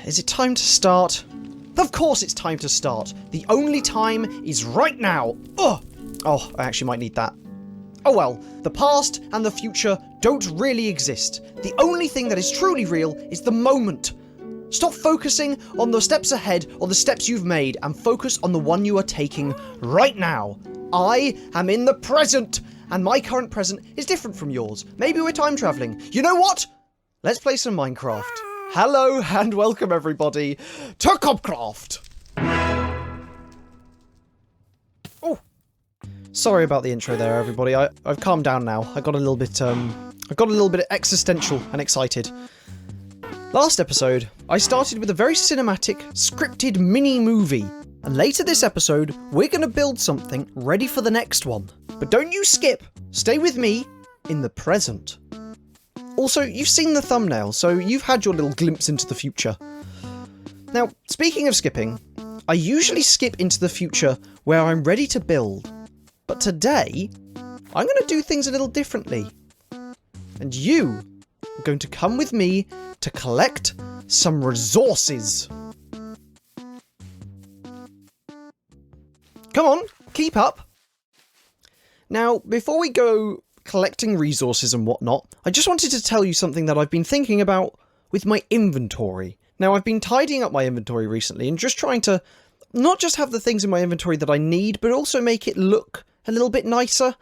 Is it time to start? Of course it's time to start. The only time is right now. Ugh. Oh, I actually might need that. Oh well, the past and the future don't really exist. The only thing that is truly real is the moment. Stop focusing on the steps ahead or the steps you've made and focus on the one you are taking right now. I am in the present, and my current present is different from yours. Maybe we're time traveling. You know what? Let's play some Minecraft. Hello and welcome everybody to Copcraft. Oh, sorry about the intro there, everybody. I've calmed down now. I got a little bit existential and excited. Last episode, I started with a very cinematic, scripted mini-movie. And later this episode, we're going to build something ready for the next one. But don't you skip. Stay with me in the present. Also, you've seen the thumbnail, so you've had your little glimpse into the future. Now, speaking of skipping, I usually skip into the future where I'm ready to build. But today, I'm going to do things a little differently. And you are going to come with me to collect some resources. Come on, keep up. Now, before we go collecting resources and whatnot, I just wanted to tell you something that I've been thinking about with my inventory. Now, I've been tidying up my inventory recently and just trying to not just have the things in my inventory that I need, but also make it look a little bit nicer.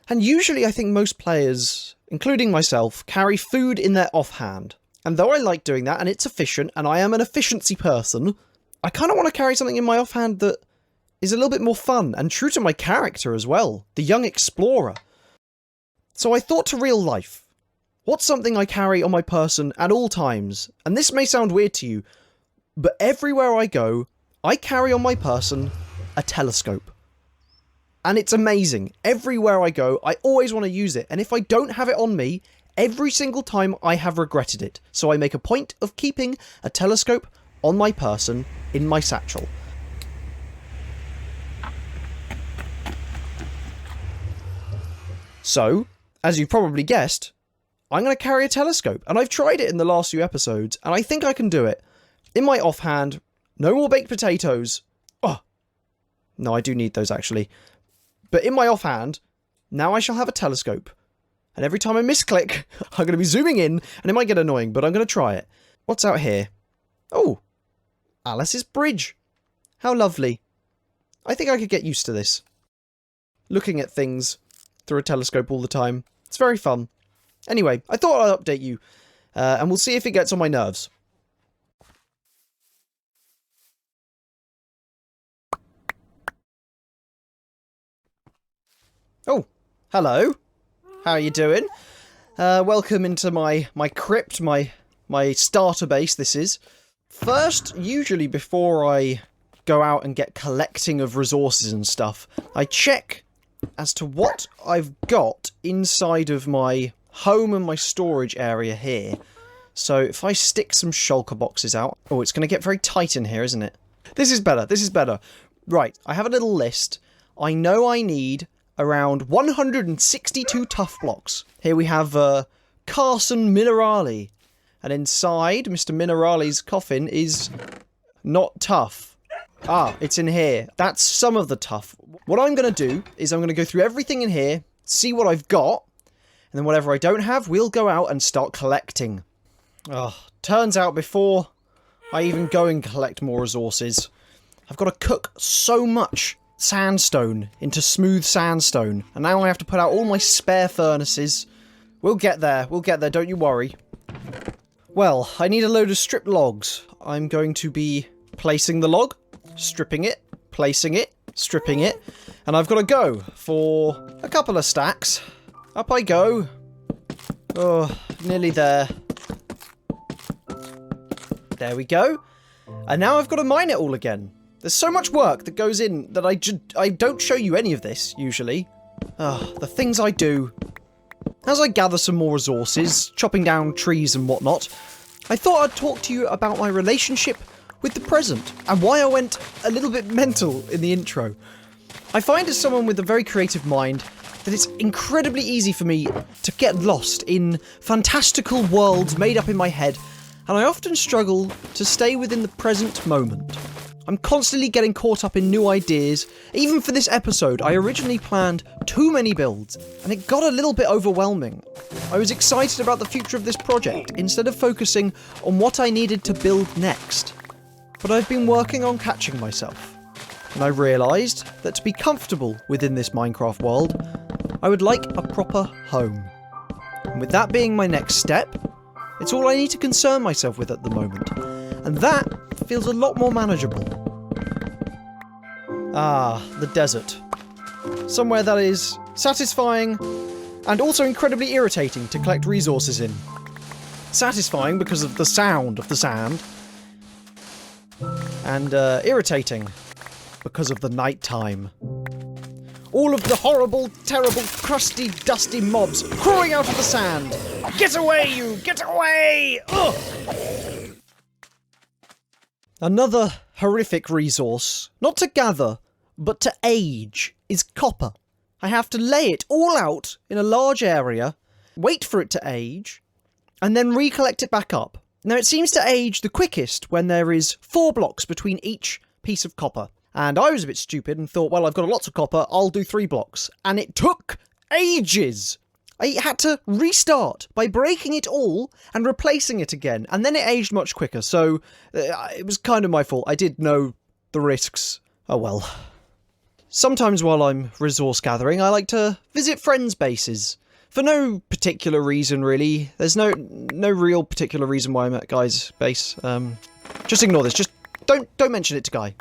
And usually I think most players, including myself, carry food in their offhand. And though I like doing that and it's efficient, and I am an efficiency person, I kind of want to carry something in my offhand that is a little bit more fun and true to my character as well, the young explorer. So I thought to real life, what's something I carry on my person at all times? And this may sound weird to you, but everywhere I go, I carry on my person a telescope. And it's amazing. Everywhere I go, I always want to use it. And if I don't have it on me, every single time I have regretted it. So I make a point of keeping a telescope on my person in my satchel. So, as you've probably guessed, I'm going to carry a telescope. And I've tried it in the last few episodes, and I think I can do it. In my offhand, no more baked potatoes. Oh, no, I do need those actually. But in my offhand, now I shall have a telescope. And every time I misclick, I'm going to be zooming in, and it might get annoying, but I'm going to try it. What's out here? Oh, Alice's bridge. How lovely. I think I could get used to this. Looking at things through a telescope all the time. It's very fun. Anyway, I thought I'd update you, and we'll see if it gets on my nerves. Oh, hello. How are you doing? Welcome into my crypt, my starter base, this is. First, usually before I go out and get collecting of resources and stuff, I check as to what I've got inside of my home and my storage area here. So if I stick some shulker boxes out... Oh, it's going to get very tight in here, isn't it? This is better, this is better. Right, I have a little list. I know I need around 162 tough blocks. Here we have Carson Minerali. And inside Mr. Minerali's coffin is not tough. Ah, it's in here. That's some of the tough. What I'm going to do is I'm going to go through everything in here, see what I've got, and then whatever I don't have, we'll go out and start collecting. Oh, turns out before I even go and collect more resources, I've got to cook so much sandstone into smooth sandstone, and now I have to put out all my spare furnaces. We'll get there, don't you worry. Well, I need a load of stripped logs. I'm going to be placing the log, stripping it, placing it, stripping it, and I've got to go for a couple of stacks. Up I go. Oh, nearly there. There we go. And now I've got to mine it all again. There's so much work that goes in that I don't show you any of this, usually. The things I do. As I gather some more resources, chopping down trees and whatnot, I thought I'd talk to you about my relationship with the present, and why I went a little bit mental in the intro. I find as someone with a very creative mind that it's incredibly easy for me to get lost in fantastical worlds made up in my head and I often struggle to stay within the present moment. I'm constantly getting caught up in new ideas. Even for this episode, I originally planned too many builds, and it got a little bit overwhelming. I was excited about the future of this project, instead of focusing on what I needed to build next. But I've been working on catching myself, and I realised that to be comfortable within this Minecraft world, I would like a proper home. And with that being my next step, it's all I need to concern myself with at the moment, and that feels a lot more manageable. Ah, the desert. Somewhere that is satisfying and also incredibly irritating to collect resources in. Satisfying because of the sound of the sand, and irritating because of the night time. All of the horrible, terrible, crusty, dusty mobs crawling out of the sand. Get away, you! Get away! Ugh! Another horrific resource, not to gather, but to age, is copper. I have to lay it all out in a large area, wait for it to age, and then recollect it back up. Now it seems to age the quickest when there is 4 blocks between each piece of copper. And I was a bit stupid and thought, well, I've got lots of copper, I'll do 3 blocks. And it took ages! I had to restart by breaking it all and replacing it again, and then it aged much quicker, so it was kind of my fault. I did know the risks. Oh well. Sometimes while I'm resource gathering, I like to visit friends' bases. For no particular reason, really. There's no real particular reason why I'm at Guy's base. Just ignore this. Just don't mention it to Guy.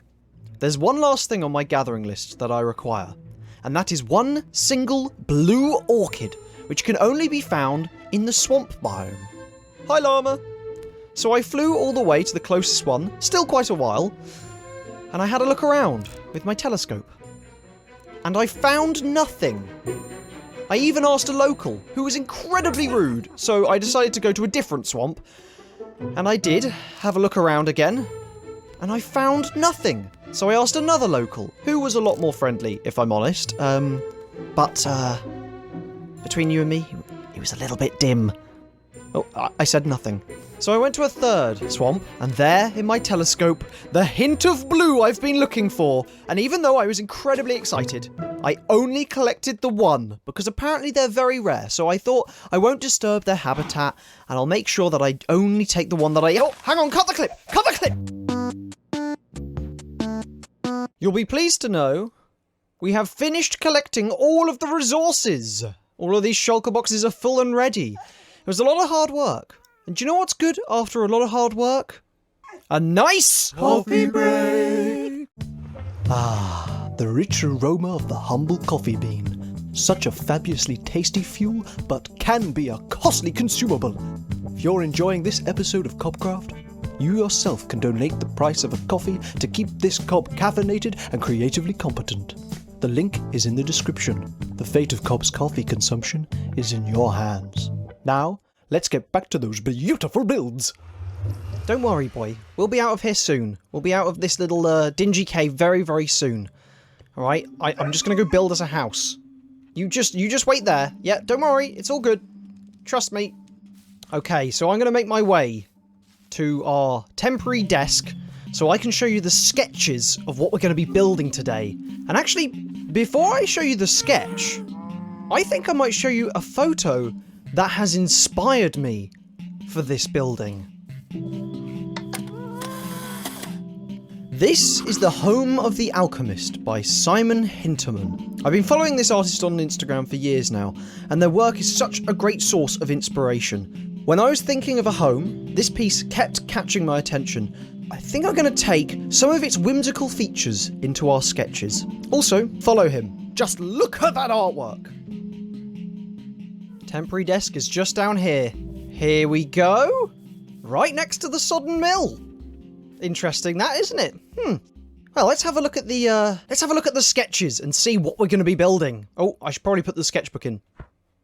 There's one last thing on my gathering list that I require, and that is one single blue orchid, which can only be found in the swamp biome. Hi, llama! So I flew all the way to the closest one, still quite a while, and I had a look around with my telescope. And I found nothing. I even asked a local, who was incredibly rude, so I decided to go to a different swamp. And I did have a look around again, and I found nothing. So I asked another local, who was a lot more friendly, if I'm honest. But between you and me, it was a little bit dim. Oh, I said nothing. So I went to a third swamp, and there, in my telescope, the hint of blue I've been looking for. And even though I was incredibly excited, I only collected the one, because apparently they're very rare. So I thought I won't disturb their habitat, and I'll make sure that I only take the one that I... Oh, hang on, cut the clip! Cut the clip! You'll be pleased to know we have finished collecting all of the resources. All of these shulker boxes are full and ready. It was a lot of hard work. And do you know what's good after a lot of hard work? A nice coffee break! Ah, the rich aroma of the humble coffee bean. Such a fabulously tasty fuel, but can be a costly consumable. If you're enjoying this episode of Cobcraft, you yourself can donate the price of a coffee to keep this cob caffeinated and creatively competent. The link is in the description. The fate of Cob's coffee consumption is in your hands. Now, let's get back to those beautiful builds. Don't worry, boy. We'll be out of here soon. We'll be out of this little dingy cave very, very soon. Alright? I'm just going to go build us a house. You just wait there. Yeah, don't worry. It's all good. Trust me. Okay, so I'm going to make my way to our temporary desk so I can show you the sketches of what we're going to be building today. And actually, before I show you the sketch, I think I might show you a photo that has inspired me for this building. This is the Home of the Alchemist by Simon Hinterman. I've been following this artist on Instagram for years now, and their work is such a great source of inspiration. When I was thinking of a home, this piece kept catching my attention. I think I'm going to take some of its whimsical features into our sketches. Also, follow him. Just look at that artwork! Temporary desk is just down here. Here we go! Right next to the sodden mill. Interesting that, isn't it? Well, let's have a look at the sketches and see what we're going to be building. Oh, I should probably put the sketchbook in.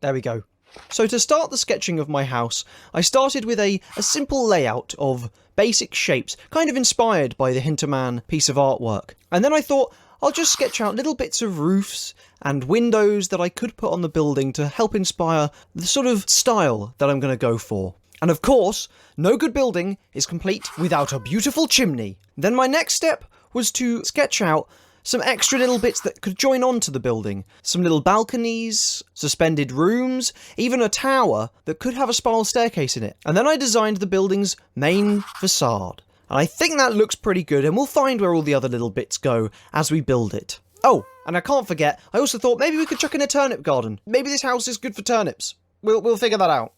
There we go. So to start the sketching of my house, I started with a simple layout of basic shapes, kind of inspired by the Hinterman piece of artwork. And then I thought, I'll just sketch out little bits of roofs and windows that I could put on the building to help inspire the sort of style that I'm going to go for. And of course, no good building is complete without a beautiful chimney. Then my next step was to sketch out some extra little bits that could join on to the building. Some little balconies, suspended rooms, even a tower that could have a spiral staircase in it. And then I designed the building's main facade. And I think that looks pretty good, and we'll find where all the other little bits go as we build it. Oh, and I can't forget, I also thought maybe we could chuck in a turnip garden. Maybe this house is good for turnips. We'll figure that out.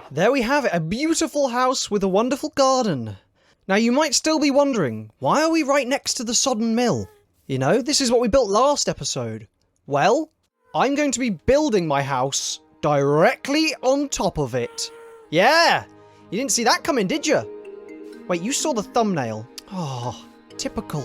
There we have it, a beautiful house with a wonderful garden. Now you might still be wondering, why are we right next to the sodden mill? You know, this is what we built last episode. Well, I'm going to be building my house directly on top of it. Yeah! You didn't see that coming, did you? Wait, you saw the thumbnail. Oh, typical.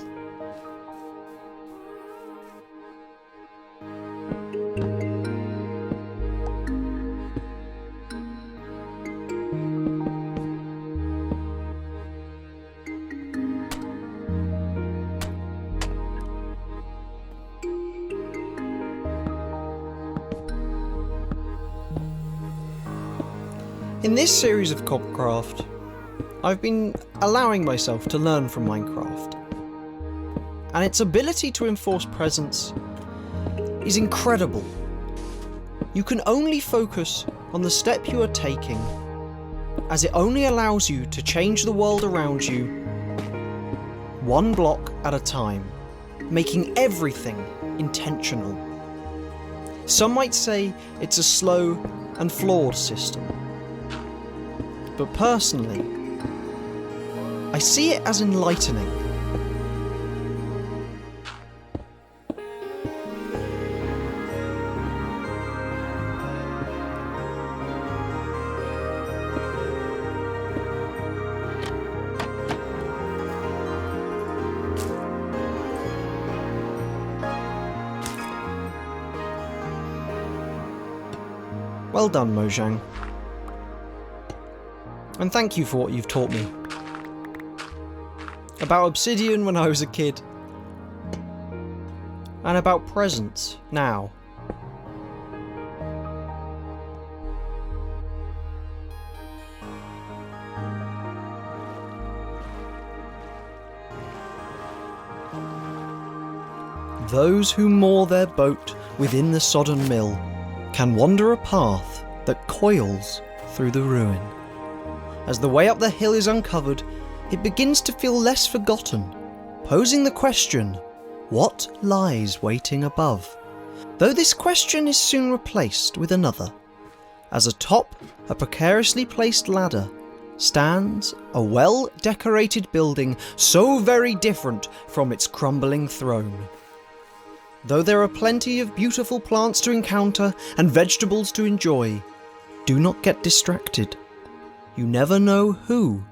In this series of Cobcraft, I've been allowing myself to learn from Minecraft, and its ability to enforce presence is incredible. You can only focus on the step you are taking, as it only allows you to change the world around you one block at a time, making everything intentional. Some might say it's a slow and flawed system. But personally, I see it as enlightening. Well done, Mojang. And thank you for what you've taught me. About obsidian when I was a kid. And about presence now. Those who moor their boat within the sodden mill can wander a path that coils through the ruin. As the way up the hill is uncovered, it begins to feel less forgotten, posing the question, what lies waiting above? Though this question is soon replaced with another. As atop a precariously placed ladder stands a well-decorated building so very different from its crumbling throne. Though there are plenty of beautiful plants to encounter and vegetables to enjoy, do not get distracted. You never know who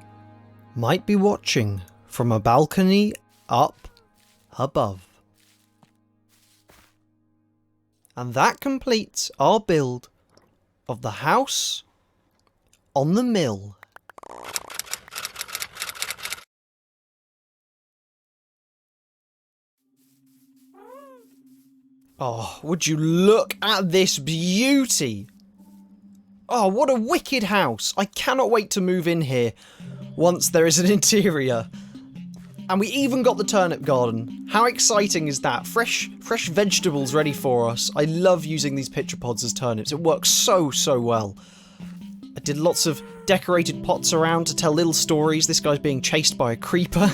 might be watching from a balcony up above. And that completes our build of the house on the mill. Oh, would you look at this beauty? Oh, what a wicked house. I cannot wait to move in here once there is an interior. And we even got the turnip garden. How exciting is that? Fresh vegetables ready for us. I love using these pitcher pods as turnips. It works so well. I did lots of decorated pots around to tell little stories. This guy's being chased by a creeper.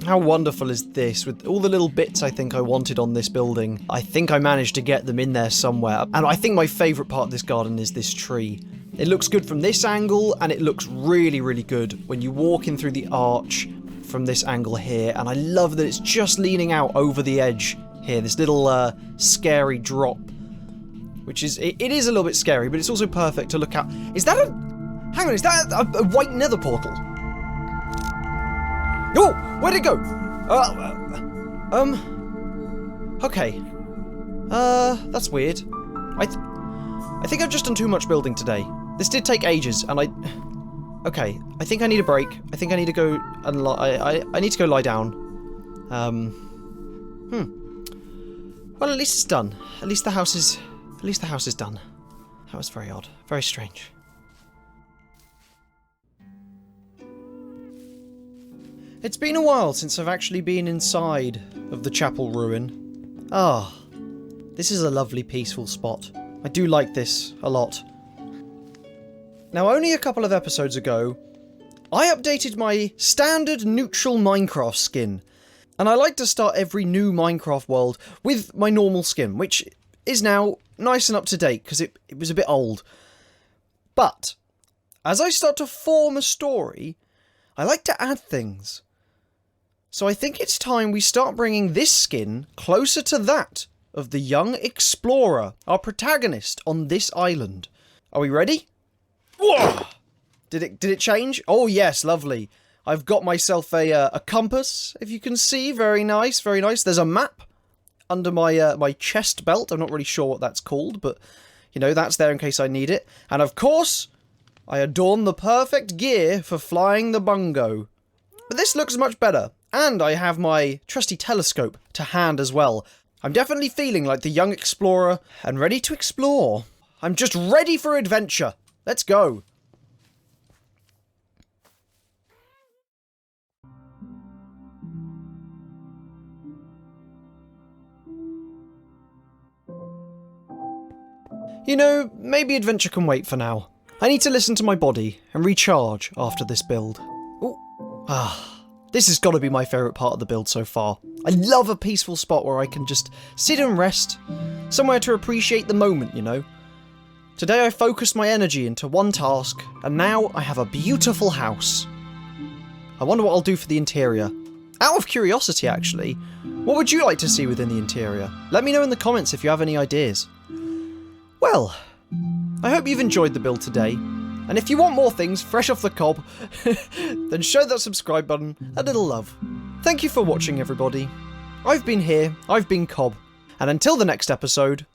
How wonderful is this? With all the little bits I think I wanted on this building, I think I managed to get them in there somewhere. And I think my favourite part of this garden is this tree. It looks good from this angle, and it looks really good when you walk in through the arch from this angle here. And I love that it's just leaning out over the edge here, this little scary drop. Which is, it is a little bit scary, but it's also perfect to look at. Is that a... Hang on, is that a white nether portal? Oh, where'd it go? Okay. That's weird. I think I've just done too much building today. This did take ages, and okay, I think I need a break. I think I need to go and I need to go lie down. Well, at least it's done. At least the house is done. That was very odd. Very strange. It's been a while since I've actually been inside of the chapel ruin. Ah, this is a lovely peaceful spot. I do like this a lot. Now, only a couple of episodes ago, I updated my standard neutral Minecraft skin. And I like to start every new Minecraft world with my normal skin, which is now nice and up to date, because it was a bit old. But, as I start to form a story, I like to add things. So I think it's time we start bringing this skin closer to that of the young explorer, our protagonist on this island. Are we ready? Whoa! Did it change? Oh yes, lovely. I've got myself a compass, if you can see. Very nice, very nice. There's a map under my my chest belt. I'm not really sure what that's called, but, you know, that's there in case I need it. And of course, I adorn the perfect gear for flying the bungo. But this looks much better. And I have my trusty telescope to hand as well. I'm definitely feeling like the young explorer and ready to explore. I'm just ready for adventure. Let's go. You know, maybe adventure can wait for now. I need to listen to my body and recharge after this build. Ooh. This has got to be my favourite part of the build so far. I love a peaceful spot where I can just sit and rest. Somewhere to appreciate the moment, you know. Today I focused my energy into one task, and now I have a beautiful house. I wonder what I'll do for the interior. Out of curiosity, actually, what would you like to see within the interior? Let me know in the comments if you have any ideas. Well, I hope you've enjoyed the build today. And if you want more things fresh off the cob, then show that subscribe button a little love. Thank you for watching, everybody. I've been here, I've been Cobb, and until the next episode,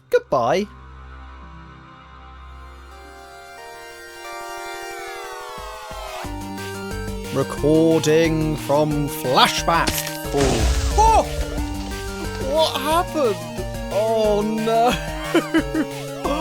goodbye. Recording from flashback. Oh! What happened? Oh no!